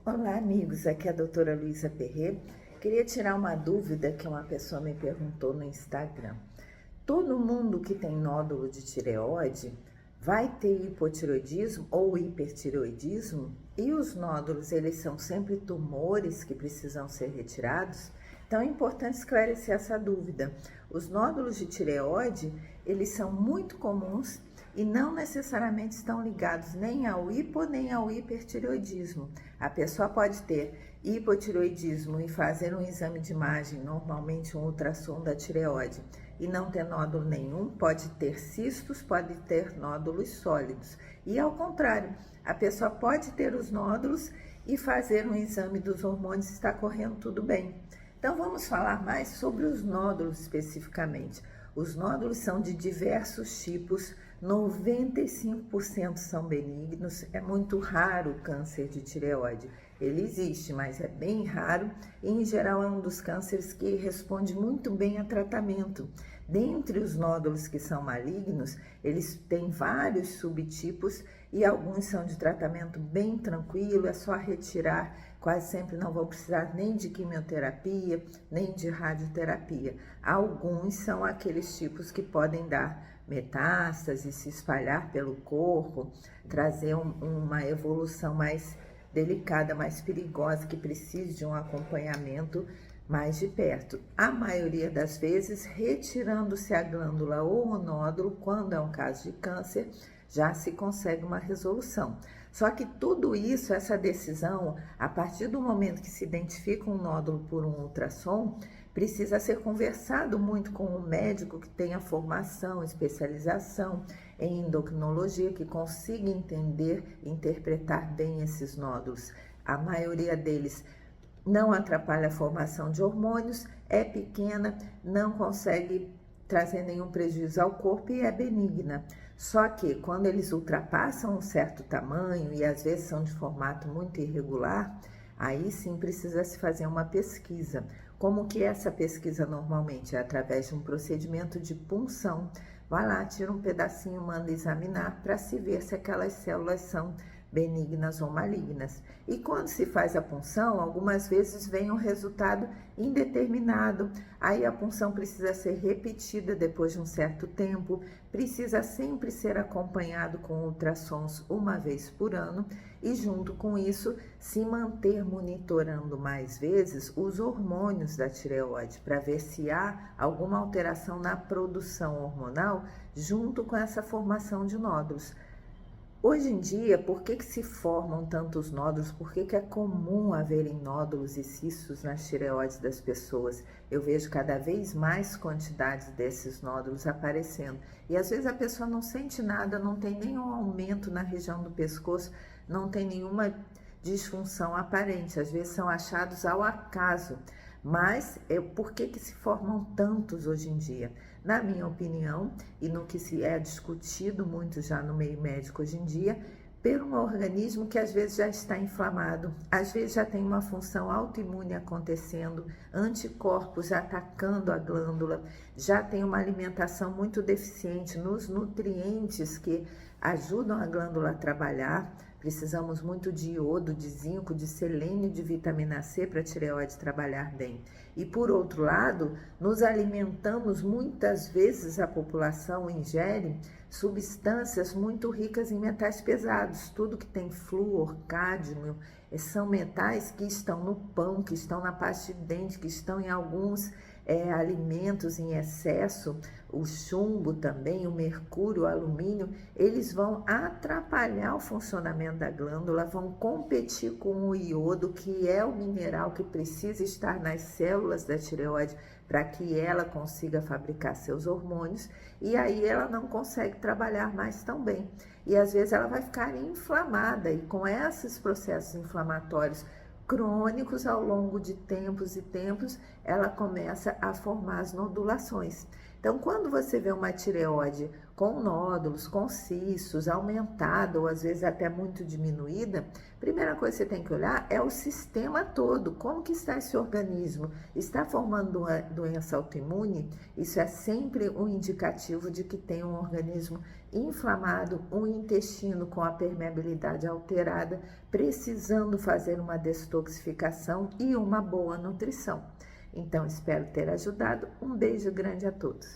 Olá, amigos. Aqui é a doutora Luísa Perret. Queria tirar uma dúvida que uma pessoa me perguntou no Instagram. Todo mundo que tem nódulo de tireoide vai ter hipotireoidismo ou hipertireoidismo? E os nódulos, eles são sempre tumores que precisam ser retirados? Então é importante esclarecer essa dúvida. Os nódulos de tireoide, eles são muito comuns e não necessariamente estão ligados nem ao hipo nem ao hipertireoidismo. A pessoa pode ter hipotireoidismo e fazer um exame de imagem, normalmente um ultrassom da tireoide, e não ter nódulo nenhum, pode ter cistos, pode ter nódulos sólidos. E ao contrário, a pessoa pode ter os nódulos e fazer um exame dos hormônios e está correndo tudo bem. Então vamos falar mais sobre os nódulos especificamente. Os nódulos são de diversos tipos, 95% são benignos, é muito raro o câncer de tireoide. Ele existe, mas é bem raro e em geral é um dos cânceres que responde muito bem a tratamento. Dentre os nódulos que são malignos, eles têm vários subtipos e alguns são de tratamento bem tranquilo, é só retirar, quase sempre não vão precisar nem de quimioterapia, nem de radioterapia. Alguns são aqueles tipos que podem dar metástase, se espalhar pelo corpo, trazer uma evolução mais delicada, mais perigosa, que precise de um acompanhamento mais de perto. A maioria das vezes, retirando-se a glândula ou o nódulo, quando é um caso de câncer, já se consegue uma resolução. Só que tudo isso, essa decisão, a partir do momento que se identifica um nódulo por um ultrassom, precisa ser conversado muito com o médico que tenha formação, especialização em endocrinologia, que consiga entender, interpretar bem esses nódulos. A maioria deles não atrapalha a formação de hormônios, é pequena, não consegue trazer nenhum prejuízo ao corpo e é benigna. Só que quando eles ultrapassam um certo tamanho e às vezes são de formato muito irregular, aí sim precisa se fazer uma pesquisa. Como que essa pesquisa normalmente é através de um procedimento de punção. Vai lá, tira um pedacinho, manda examinar para se ver se aquelas células são benignas ou malignas. E quando se faz a punção, algumas vezes vem um resultado indeterminado. Aí a punção precisa ser repetida depois de um certo tempo, precisa sempre ser acompanhado com ultrassons uma vez por ano e junto com isso se manter monitorando mais vezes os hormônios da tireoide para ver se há alguma alteração na produção hormonal junto com essa formação de nódulos. Hoje em dia, por que se formam tantos nódulos? Por que é comum haverem nódulos e cistos nas tireoides das pessoas? Eu vejo cada vez mais quantidades desses nódulos aparecendo. E às vezes a pessoa não sente nada, não tem nenhum aumento na região do pescoço, não tem nenhuma disfunção aparente. Às vezes são achados ao acaso. Mas por que se formam tantos hoje em dia? Na minha opinião, e no que se é discutido muito já no meio médico hoje em dia, por um organismo que às vezes já está inflamado, às vezes já tem uma função autoimune acontecendo, anticorpos atacando a glândula, já tem uma alimentação muito deficiente nos nutrientes que ajudam a glândula a trabalhar. Precisamos muito de iodo, de zinco, de selênio, de vitamina C para a tireoide trabalhar bem. E por outro lado, nos alimentamos, muitas vezes a população ingere substâncias muito ricas em metais pesados. Tudo que tem flúor, cádmio, são metais que estão no pão, que estão na pasta de dente, que estão em alguns alimentos em excesso, o chumbo também, o mercúrio, o alumínio, eles vão atrapalhar o funcionamento da glândula, vão competir com o iodo, que é o mineral que precisa estar nas células da tireoide para que ela consiga fabricar seus hormônios, e aí ela não consegue trabalhar mais tão bem. E às vezes ela vai ficar inflamada, e com esses processos inflamatórios crônicos ao longo de tempos e tempos, ela começa a formar as nodulações. Então, quando você vê uma tireoide com nódulos, com cistos, aumentada ou às vezes até muito diminuída, primeira coisa que você tem que olhar é o sistema todo, como que está esse organismo? Está formando uma doença autoimune? Isso é sempre um indicativo de que tem um organismo inflamado, um intestino com a permeabilidade alterada, precisando fazer uma detoxificação e uma boa nutrição. Então, espero ter ajudado. Um beijo grande a todos.